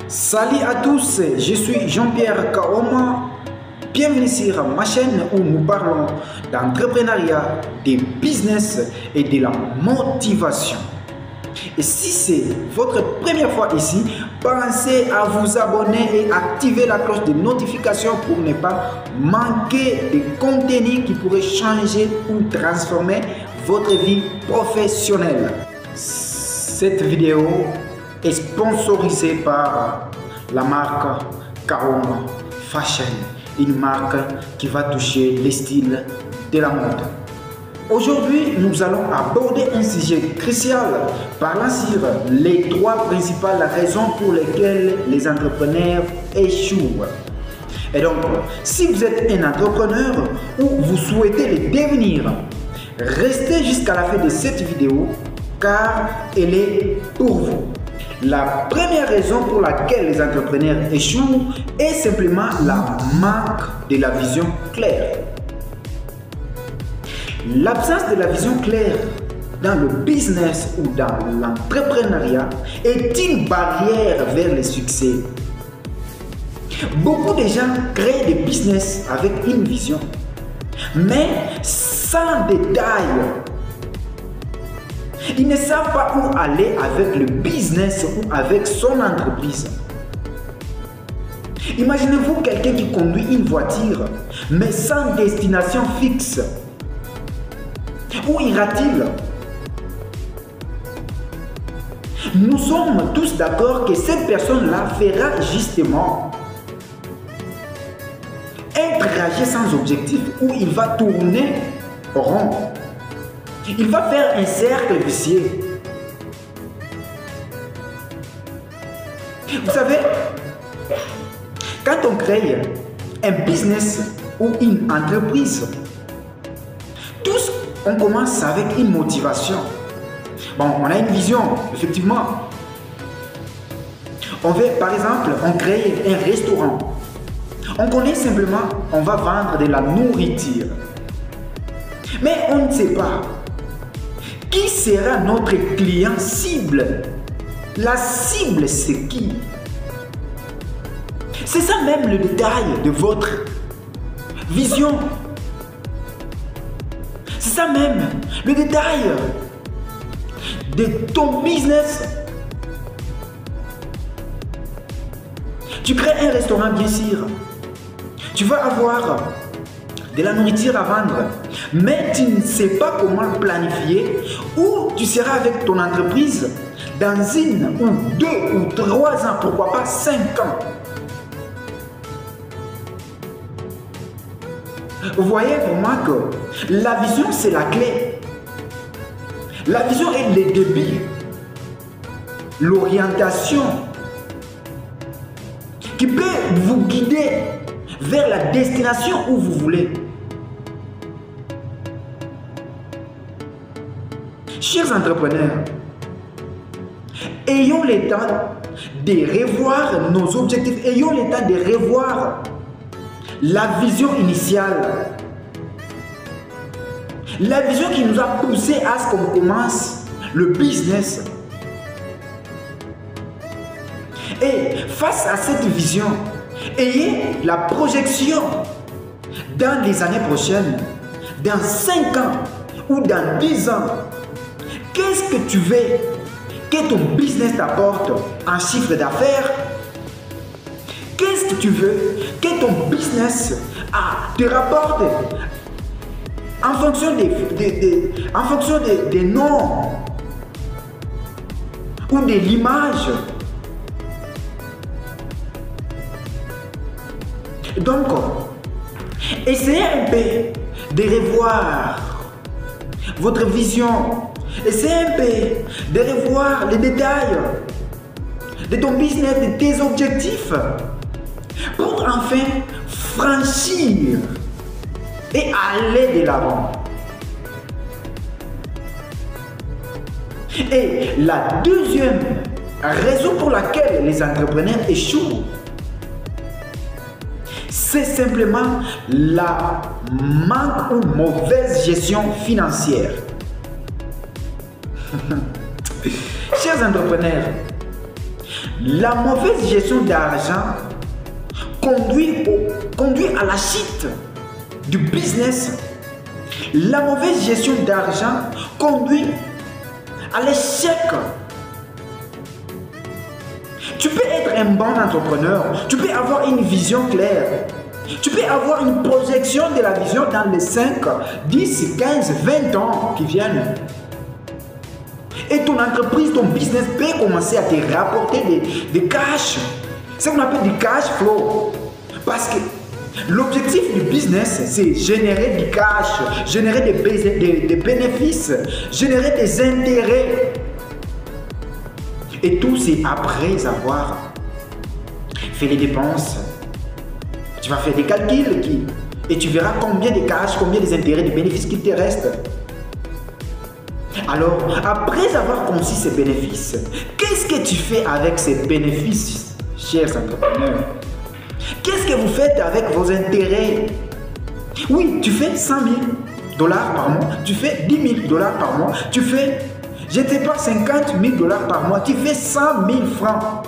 Salut à tous, je suis Jean-Pierre Kaoma. Bienvenue sur ma chaîne où nous parlons d'entrepreneuriat, de business et de la motivation. Et si c'est votre première fois ici, pensez à vous abonner et activer la cloche de notification pour ne pas manquer de contenu qui pourrait changer ou transformer votre vie professionnelle. Cette vidéo est sponsorisée par la marque Kaoma Fashion, une marque qui va toucher les styles de la mode. Aujourd'hui, nous allons aborder un sujet crucial parlant sur les trois principales raisons pour lesquelles les entrepreneurs échouent. Et donc, si vous êtes un entrepreneur ou vous souhaitez le devenir, restez jusqu'à la fin de cette vidéo car elle est pour vous. La première raison pour laquelle les entrepreneurs échouent est simplement la manque de la vision claire. L'absence de la vision claire dans le business ou dans l'entrepreneuriat est une barrière vers le succès. Beaucoup de gens créent des business avec une vision, mais sans détail. Ils ne savent pas où aller avec le business ou avec son entreprise. Imaginez-vous quelqu'un qui conduit une voiture, mais sans destination fixe. Où ira-t-il? Nous sommes tous d'accord que cette personne-là fera justement un trajet sans objectif où il va tourner rond. Il va faire un cercle vicieux. Vous savez, quand on crée un business ou une entreprise, tous on commence avec une motivation. Bon, on a une vision, effectivement. On veut, par exemple, on crée un restaurant. On connaît simplement, on va vendre de la nourriture. Mais on ne sait pas qui sera notre client cible. La cible, c'est qui? C'est ça même le détail de votre vision. C'est ça même le détail de ton business. Tu crées un restaurant, bien sûr. Tu vas avoir de la nourriture à vendre, mais tu ne sais pas comment planifier où tu seras avec ton entreprise dans 1 ou 2 ou 3 ans, pourquoi pas 5 ans. Vous voyez pour moi que la vision c'est la clé. La vision est le début, l'orientation qui peut vous guider vers la destination où vous voulez. Chers entrepreneurs, ayons le temps de revoir nos objectifs, ayons le temps de revoir la vision initiale. La vision qui nous a poussé à ce qu'on commence le business. Et face à cette vision, ayez la projection dans les années prochaines, dans 5 ans ou dans 10 ans. Qu'est-ce que tu veux que ton business t'apporte en chiffre d'affaires? Qu'est-ce que tu veux que ton business te rapporte en fonction des noms ou de l'image? Donc, essayez un peu de revoir votre vision. Essayez un peu de revoir les détails de ton business, de tes objectifs, pour enfin franchir et aller de l'avant. Et la deuxième raison pour laquelle les entrepreneurs échouent, c'est simplement la manque ou mauvaise gestion financière. Chers entrepreneurs, La mauvaise gestion d'argent conduit à la chute du business. La mauvaise gestion d'argent conduit à l'échec. Tu peux être un bon entrepreneur, tu peux avoir une vision claire, tu peux avoir une projection de la vision dans les 5, 10, 15, 20 ans qui viennent. Et ton entreprise, ton business peut commencer à te rapporter des cash. C'est ce qu'on appelle du cash flow. Parce que l'objectif du business, c'est générer du cash, générer des bénéfices, générer des intérêts. Et tout, c'est après avoir fait les dépenses. Tu vas faire des calculs et tu verras combien de cash, combien des intérêts, des bénéfices qu'il te reste. Alors, après avoir conçu ces bénéfices, qu'est-ce que tu fais avec ces bénéfices, chers entrepreneurs? Qu'est-ce que vous faites avec vos intérêts? Oui, tu fais 100 000 $ par mois, tu fais 10 000 $ par mois, tu fais, je ne sais pas, 50 000 $ par mois, tu fais 100 000 francs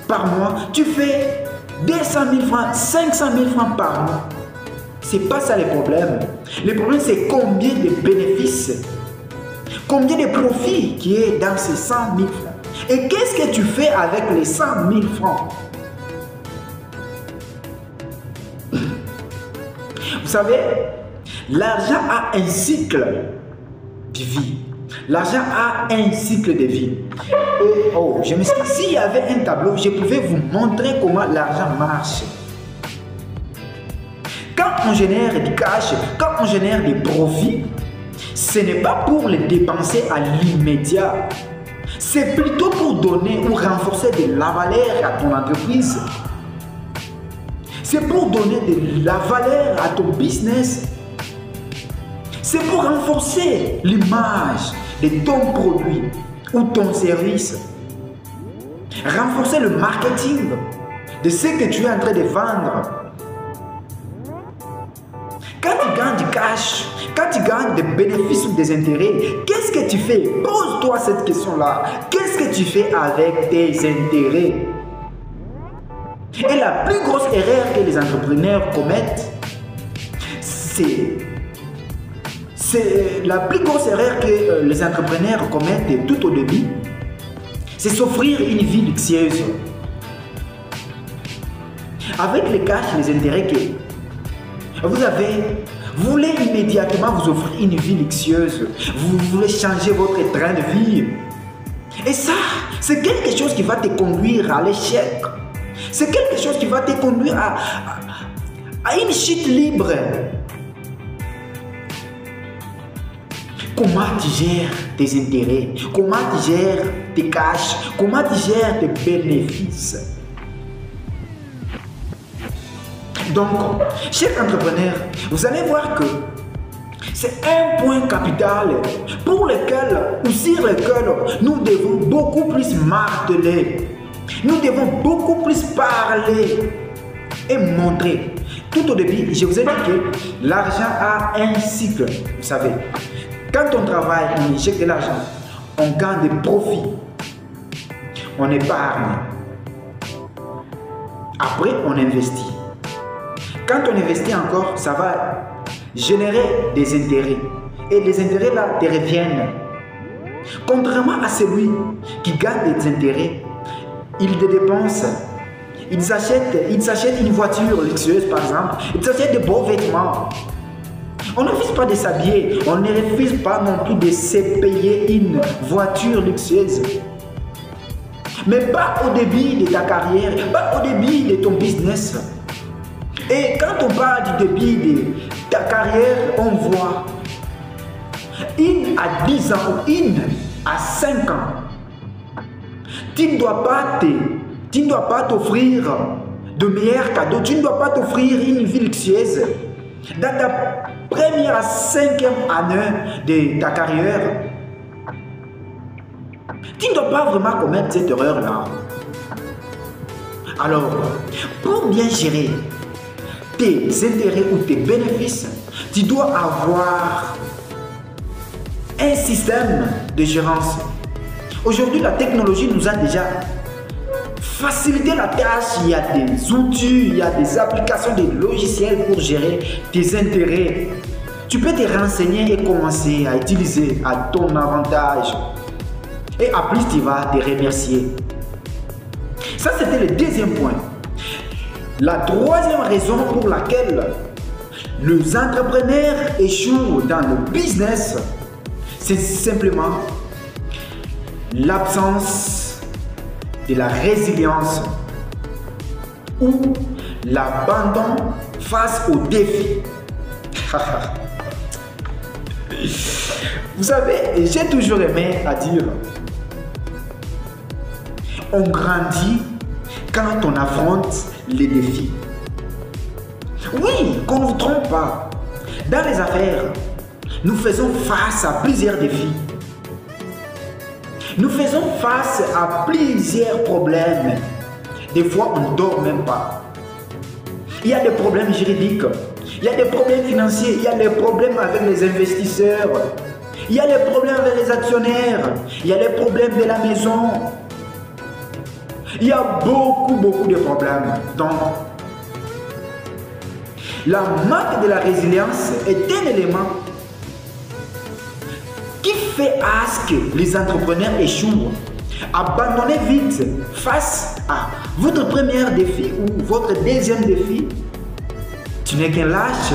par mois, tu fais 200 000 francs, 500 000 francs par mois. Ce n'est pas ça le problème. Le problème, c'est combien de bénéfices, combien de profits qui est dans ces 100 000 francs. Et qu'est-ce que tu fais avec les 100 000 francs? Vous savez, l'argent a un cycle de vie. L'argent a un cycle de vie. Et, oh, je m'explique. S'il y avait un tableau, je pouvais vous montrer comment l'argent marche. Quand on génère du cash, quand on génère des profits, ce n'est pas pour les dépenser à l'immédiat. C'est plutôt pour donner ou renforcer de la valeur à ton entreprise. C'est pour donner de la valeur à ton business. C'est pour renforcer l'image de ton produit ou ton service. Renforcer le marketing de ce que tu es en train de vendre. Quand tu gagnes du cash, quand tu gagnes des bénéfices ou des intérêts, qu'est-ce que tu fais? Pose-toi cette question-là. Qu'est-ce que tu fais avec tes intérêts? Et la plus grosse erreur que les entrepreneurs commettent, la plus grosse erreur que les entrepreneurs commettent tout au début, c'est s'offrir une vie luxueuse. Avec les cash, les intérêts que vous voulez immédiatement vous offrir une vie luxueuse. Vous voulez changer votre train de vie. Et ça, c'est quelque chose qui va te conduire à l'échec. C'est quelque chose qui va te conduire à une chute libre. Comment tu gères tes intérêts? Comment tu gères tes cash? Comment tu gères tes bénéfices? Donc, chers entrepreneurs, vous allez voir que c'est un point capital pour lequel ou sur lequel nous devons beaucoup plus marteler. Nous devons beaucoup plus parler et montrer. Tout au début, je vous ai dit que l'argent a un cycle. Vous savez, quand on travaille, on injecte de l'argent, on gagne des profits, on épargne. Après, on investit. Quand on investit encore, ça va générer des intérêts. Et les intérêts là te reviennent. Contrairement à celui qui gagne des intérêts, il les dépense. Il s'achète une voiture luxueuse par exemple. Il s'achète de beaux vêtements. On ne refuse pas de s'habiller. On ne refuse pas non plus de se payer une voiture luxueuse. Mais pas au début de ta carrière, pas au début de ton business. Et quand on parle du début de ta carrière, on voit une à 10 ans ou une à 5 ans. Tu ne dois pas t'offrir de meilleurs cadeaux. Tu ne dois pas t'offrir une vie luxueuse. Dans ta première à 5e année de ta carrière, tu ne dois pas vraiment commettre cette erreur-là. Alors, pour bien gérer tes intérêts ou tes bénéfices, tu dois avoir un système de gérance. Aujourd'hui, la technologie nous a déjà faciliter la tâche, il y a des outils, il y a des applications, des logiciels pour gérer tes intérêts. Tu peux te renseigner et commencer à utiliser à ton avantage. Et en plus, tu vas te remercier. Ça, c'était le deuxième point. La troisième raison pour laquelle les entrepreneurs échouent dans le business, c'est simplement l'absence de la résilience ou l'abandon face aux défis. Vous savez, j'ai toujours aimé à dire, on grandit quand on affronte les défis. Oui, qu'on ne vous trompe pas. Dans les affaires, nous faisons face à plusieurs défis. Nous faisons face à plusieurs problèmes. Des fois, on ne dort même pas. Il y a des problèmes juridiques, il y a des problèmes financiers, il y a des problèmes avec les investisseurs, il y a des problèmes avec les actionnaires, il y a les problèmes de la maison. Il y a beaucoup de problèmes. Donc, la marque de la résilience est un élément qui fait à ce que les entrepreneurs échouent. Abandonnez vite face à votre premier défi ou votre deuxième défi. Tu n'es qu'un lâche.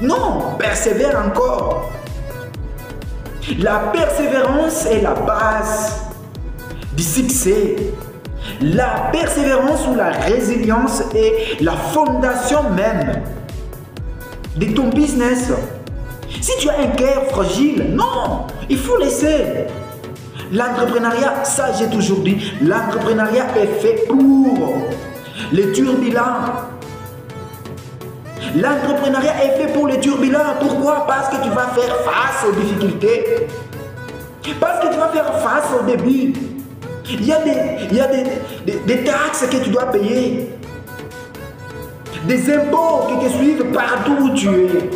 Non, persévère encore. La persévérance est la base du succès. La persévérance ou la résilience est la fondation même de ton business. Si tu as un cœur fragile, non, il faut laisser. L'entrepreneuriat, ça j'ai toujours dit, l'entrepreneuriat est fait pour les turbulents. L'entrepreneuriat est fait pour les turbulents. Pourquoi? Parce que tu vas faire face aux difficultés. Parce que tu vas faire face au début. Il y a des taxes que tu dois payer. Des impôts qui te suivent partout où tu es.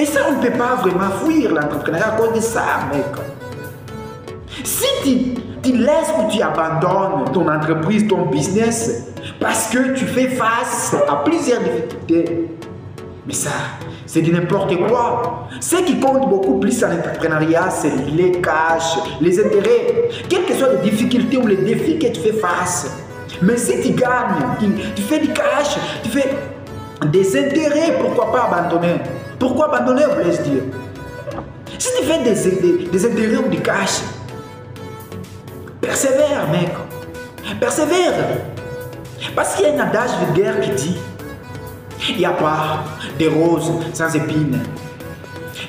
Et ça, on ne peut pas vraiment fuir l'entrepreneuriat à cause de ça, mec. Si tu laisses ou tu abandonnes ton entreprise, ton business, parce que tu fais face à plusieurs difficultés, mais ça, c'est du n'importe quoi. Ce qui compte beaucoup plus en entrepreneuriat, c'est les cash, les intérêts, quelles que soient les difficultés ou les défis que tu fais face. Mais si tu gagnes, tu fais du cash, tu fais des intérêts, pourquoi pas abandonner? Pourquoi abandonner, voulais-je dire? Si tu fais des intérêts ou du cash, persévère, mec. Persévère. Parce qu'il y a un adage vulgaire qui dit, il n'y a pas de roses sans épines.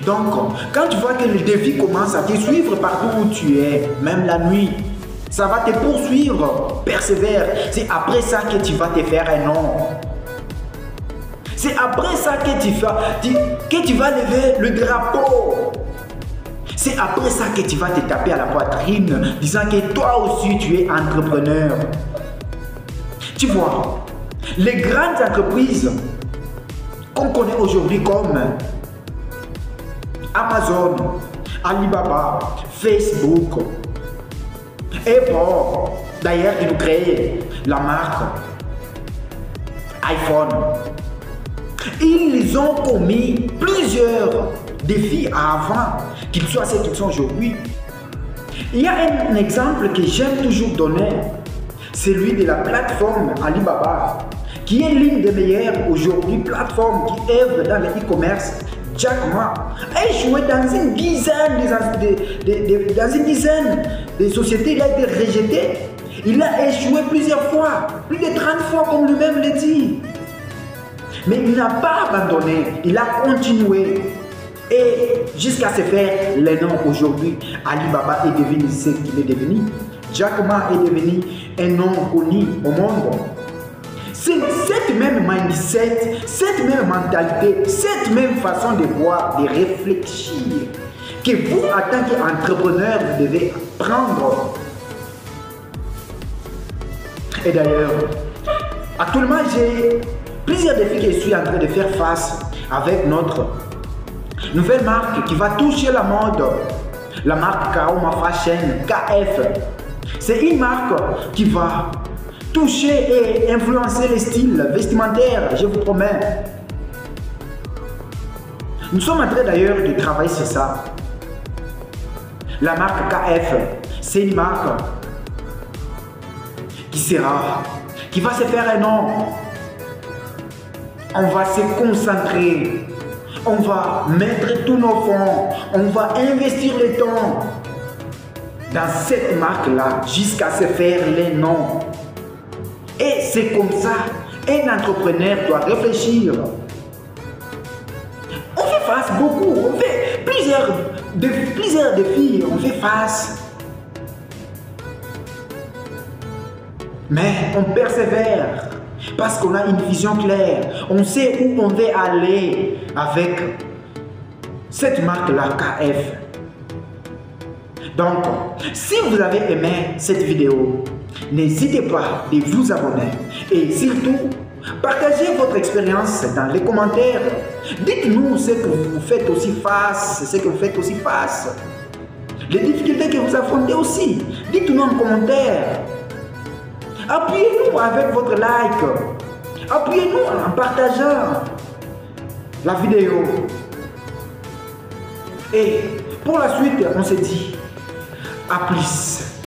Donc, quand tu vois que le défi commence à te suivre partout où tu es, même la nuit, ça va te poursuivre. Persévère. C'est après ça que tu vas te faire un nom. C'est après ça que tu vas lever le drapeau. C'est après ça que tu vas te taper à la poitrine, disant que toi aussi tu es entrepreneur. Tu vois, les grandes entreprises qu'on connaît aujourd'hui comme Amazon, Alibaba, Facebook, Apple, d'ailleurs ils ont créé la marque iPhone. Ils ont commis plusieurs défis avant qu'ils soient ce qu'ils sont aujourd'hui. Il y a un exemple que j'aime toujours donner, celui de la plateforme Alibaba, qui est l'une des meilleures aujourd'hui plateformes qui œuvrent dans le e-commerce. Jack Ma a échoué dans une dizaine de sociétés, il a été rejeté. Il a échoué plusieurs fois, plus de 30 fois comme lui-même le dit. Mais il n'a pas abandonné, il a continué. Et jusqu'à se faire le nom aujourd'hui, Alibaba est devenu ce qu'il est devenu. Jack Ma est devenu un nom connu au monde. C'est cette même mindset, cette même mentalité, cette même façon de voir, de réfléchir que vous, en tant qu'entrepreneur, vous devez prendre. Et d'ailleurs, actuellement, j'ai plusieurs défis que je suis en train de faire face avec notre nouvelle marque qui va toucher la mode, la marque Kaoma Fashion, KF. C'est une marque qui va toucher et influencer les styles vestimentaires, je vous promets. Nous sommes en train d'ailleurs de travailler sur ça. La marque KF, c'est une marque qui va se faire un nom. On va se concentrer, on va mettre tous nos fonds, on va investir le temps dans cette marque-là jusqu'à se faire les noms. Et c'est comme ça, un entrepreneur doit réfléchir. On fait face beaucoup, on fait plusieurs défis, on fait face. Mais on persévère parce qu'on a une vision claire. On sait où on veut aller avec cette marque-là, KF. Donc, si vous avez aimé cette vidéo, n'hésitez pas de vous abonner et surtout, partagez votre expérience dans les commentaires. Dites-nous ce que vous faites aussi face, les difficultés que vous affrontez aussi. Dites-nous en commentaire. Appuyez-nous avec votre like. Appuyez-nous en partageant la vidéo. Et pour la suite, on se dit à plus.